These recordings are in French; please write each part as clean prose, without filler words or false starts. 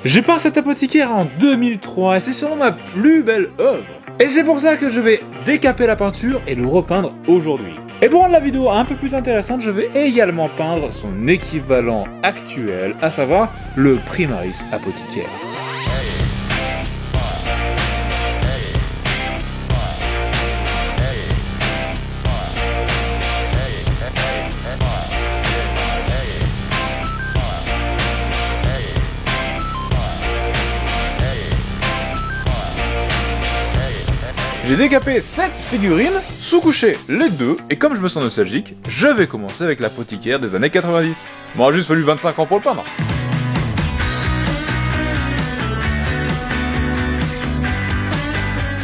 J'ai peint cet apothicaire en 2003 et c'est sûrement ma plus belle œuvre. Et c'est pour ça que je vais décaper la peinture et le repeindre aujourd'hui. Et pour rendre la vidéo un peu plus intéressante, je vais également peindre son équivalent actuel, à savoir le Primaris apothicaire. J'ai décapé 7 figurines, sous-couché les 2, et comme je me sens nostalgique, je vais commencer avec l'apothicaire des années 90. M'aura juste fallu 25 ans pour le peindre.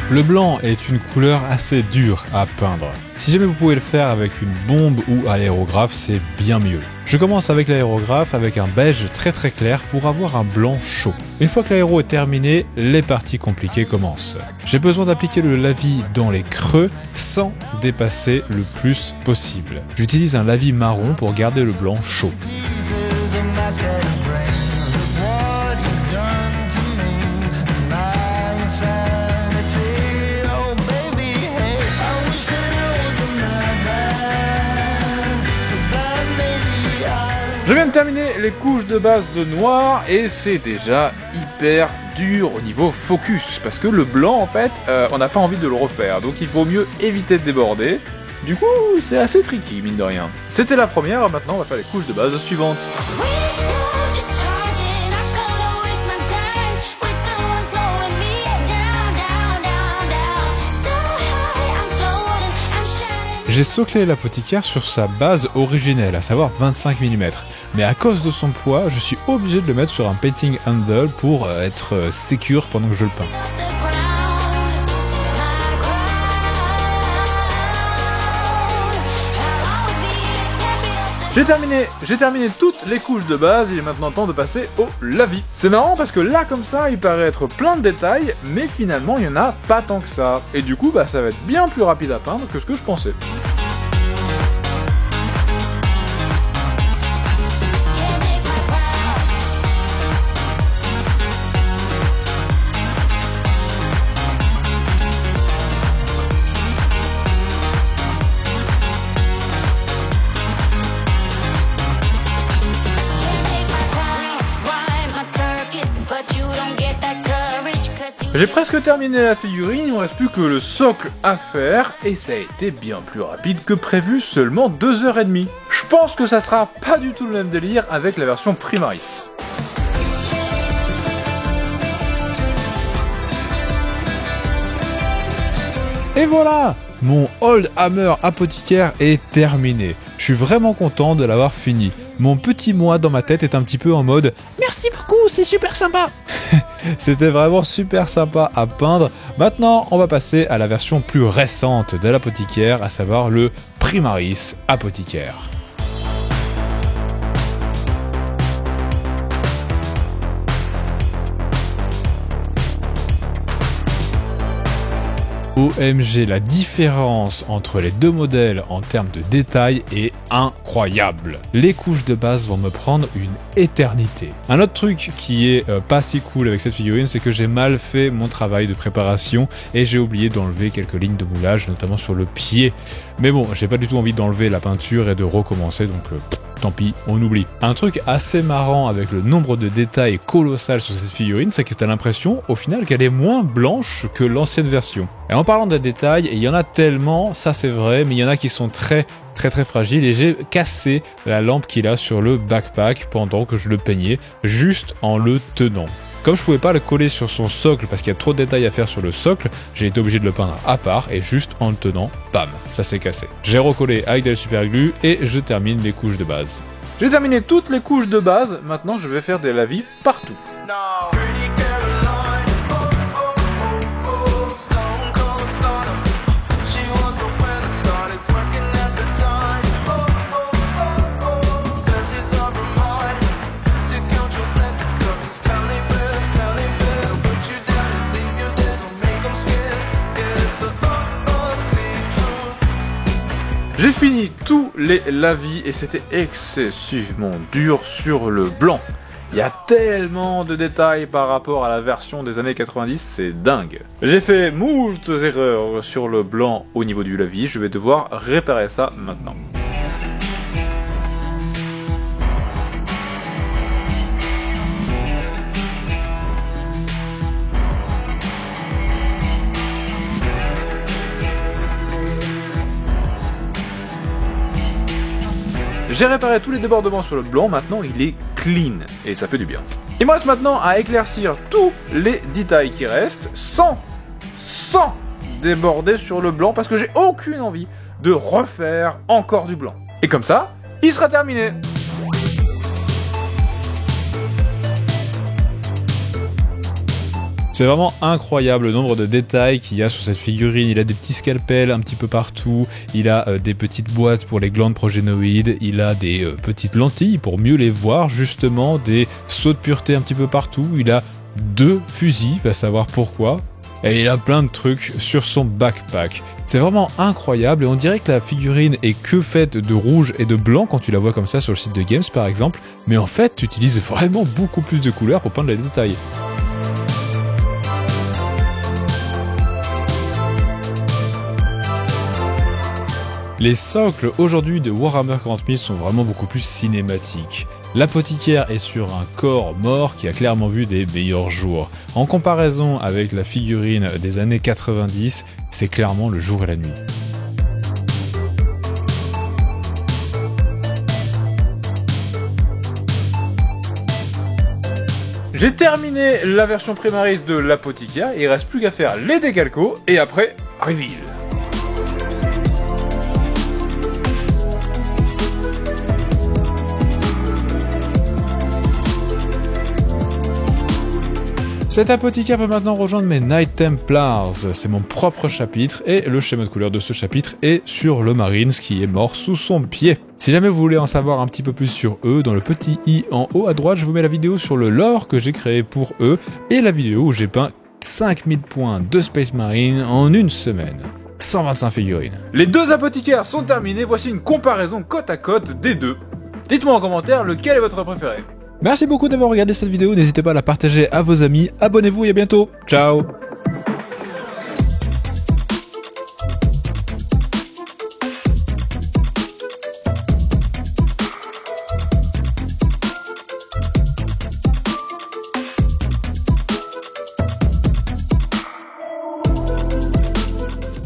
Le blanc est une couleur assez dure à peindre. Si jamais vous pouvez le faire avec une bombe ou à l'aérographe, c'est bien mieux. Je commence avec l'aérographe avec un beige très clair pour avoir un blanc chaud. Une fois que l'aéro est terminé, les parties compliquées commencent. J'ai besoin d'appliquer le lavis dans les creux sans dépasser le plus possible. J'utilise un lavis marron pour garder le blanc chaud. Je viens de terminer les couches de base de noir et c'est déjà hyper dur au niveau focus parce que le blanc en fait on n'a pas envie de le refaire donc il vaut mieux éviter de déborder. Du coup c'est assez tricky mine de rien. C'était la première, maintenant on va faire les couches de base suivantes. J'ai soclé l'apothicaire sur sa base originelle, à savoir 25 mm. Mais à cause de son poids, je suis obligé de le mettre sur un painting handle pour être sécure pendant que je le peins. J'ai terminé toutes les couches de base, il est maintenant temps de passer au lavis. C'est marrant parce que là comme ça, il paraît être plein de détails, mais finalement il n'y en a pas tant que ça. Et du coup, ça va être bien plus rapide à peindre que ce que je pensais. J'ai presque terminé la figurine, il ne reste plus que le socle à faire, et ça a été bien plus rapide que prévu, seulement 2h30. Je pense que ça sera pas du tout le même délire avec la version Primaris. Et voilà! Mon Old Hammer apothicaire est terminé. Je suis vraiment content de l'avoir fini. Mon petit moi dans ma tête est un petit peu en mode « Merci beaucoup, c'est super sympa !» C'était vraiment super sympa à peindre. Maintenant, on va passer à la version plus récente de l'apothicaire, à savoir le Primaris apothicaire. OMG, la différence entre les deux modèles en termes de détails est incroyable. Les couches de base vont me prendre une éternité. Un autre truc qui est pas si cool avec cette figurine, c'est que j'ai mal fait mon travail de préparation et j'ai oublié d'enlever quelques lignes de moulage, notamment sur le pied. Mais bon, j'ai pas du tout envie d'enlever la peinture et de recommencer, donc tant pis, on oublie. Un truc assez marrant avec le nombre de détails colossal sur cette figurine, c'est que t'as l'impression au final qu'elle est moins blanche que l'ancienne version. Et en parlant de détails, il y en a tellement, ça c'est vrai, mais il y en a qui sont très fragiles et j'ai cassé la lampe qu'il a sur le backpack pendant que je le peignais, juste en le tenant. Comme je pouvais pas le coller sur son socle parce qu'il y a trop de détails à faire sur le socle, j'ai été obligé de le peindre à part et juste en le tenant, bam, ça s'est cassé. J'ai recollé avec de la super glue et je termine les couches de base. J'ai terminé toutes les couches de base, maintenant je vais faire des lavis partout. J'ai fini tous les lavis et c'était excessivement dur sur le blanc. Il y a tellement de détails par rapport à la version des années 90, c'est dingue. J'ai fait moult erreurs sur le blanc au niveau du levier, je vais devoir réparer ça maintenant. J'ai réparé tous les débordements sur le blanc, maintenant il est clean, et ça fait du bien. Il me reste maintenant à éclaircir tous les détails qui restent, sans déborder sur le blanc, parce que j'ai aucune envie de refaire encore du blanc. Et comme ça, il sera terminé. C'est vraiment incroyable le nombre de détails qu'il y a sur cette figurine. Il a des petits scalpels un petit peu partout, il a des petites boîtes pour les glandes progénoïdes, il a des petites lentilles pour mieux les voir justement, des sauts de pureté un petit peu partout, il a 2 fusils, va savoir pourquoi, et il a plein de trucs sur son backpack. C'est vraiment incroyable et on dirait que la figurine est que faite de rouge et de blanc quand tu la vois comme ça sur le site de Games par exemple, mais en fait tu utilises vraiment beaucoup plus de couleurs pour peindre les détails. Les socles aujourd'hui de Warhammer 40 000 sont vraiment beaucoup plus cinématiques. L'apothicaire est sur un corps mort qui a clairement vu des meilleurs jours. En comparaison avec la figurine des années 90, c'est clairement le jour et la nuit. J'ai terminé la version Primaris de l'apothicaire, il reste plus qu'à faire les décalcos et après, reveal. Cet apothicaire peut maintenant rejoindre mes Knight Templars, c'est mon propre chapitre et le schéma de couleur de ce chapitre est sur le Marines qui est mort sous son pied. Si jamais vous voulez en savoir un petit peu plus sur eux, dans le petit i en haut à droite, je vous mets la vidéo sur le lore que j'ai créé pour eux et la vidéo où j'ai peint 5000 points de Space Marine en une semaine. 125 figurines. Les 2 apothicaires sont terminés, voici une comparaison côte à côte des 2. Dites-moi en commentaire lequel est votre préféré. Merci beaucoup d'avoir regardé cette vidéo, n'hésitez pas à la partager à vos amis, abonnez-vous et à bientôt, ciao.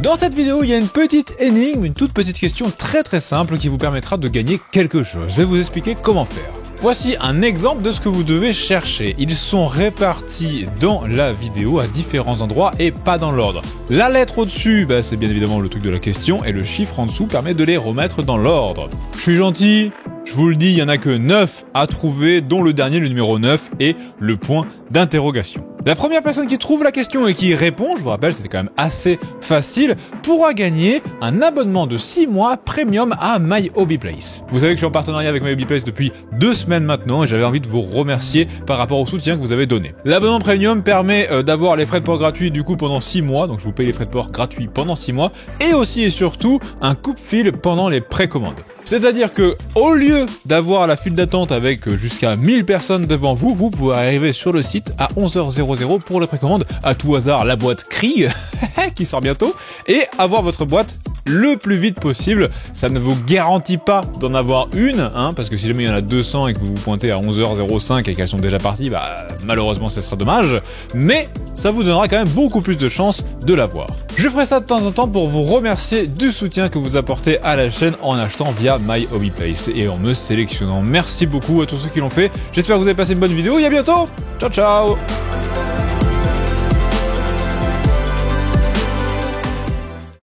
Dans cette vidéo, il y a une petite énigme, une toute petite question très simple qui vous permettra de gagner quelque chose. Je vais vous expliquer comment faire. Voici un exemple de ce que vous devez chercher. Ils sont répartis dans la vidéo à différents endroits et pas dans l'ordre. La lettre au-dessus, c'est bien évidemment le truc de la question et le chiffre en dessous permet de les remettre dans l'ordre. Je suis gentil, je vous le dis, il n'y en a que 9 à trouver, dont le dernier, le numéro 9, est le point d'interrogation. La première personne qui trouve la question et qui répond, je vous rappelle, c'était quand même assez facile, pourra gagner un abonnement de 6 mois premium à My Hobby Place. Vous savez que je suis en partenariat avec My Hobby Place depuis 2 semaines maintenant et j'avais envie de vous remercier par rapport au soutien que vous avez donné. L'abonnement premium permet d'avoir les frais de port gratuits du coup pendant 6 mois, donc je vous paye les frais de port gratuits pendant 6 mois, et aussi et surtout un coupe-fil pendant les précommandes. C'est-à-dire que, au lieu d'avoir la file d'attente avec jusqu'à 1000 personnes devant vous, vous pouvez arriver sur le site à 11h00 pour la précommande, à tout hasard la boîte Krieg, qui sort bientôt, et avoir votre boîte le plus vite possible. Ça ne vous garantit pas d'en avoir une, parce que si jamais il y en a 200 et que vous vous pointez à 11h05 et qu'elles sont déjà parties, malheureusement ce sera dommage, mais ça vous donnera quand même beaucoup plus de chances de l'avoir. Je ferai ça de temps en temps pour vous remercier du soutien que vous apportez à la chaîne en achetant via My Hobby Place et en me sélectionnant. Merci beaucoup à tous ceux qui l'ont fait, j'espère que vous avez passé une bonne vidéo et à bientôt. Ciao ciao.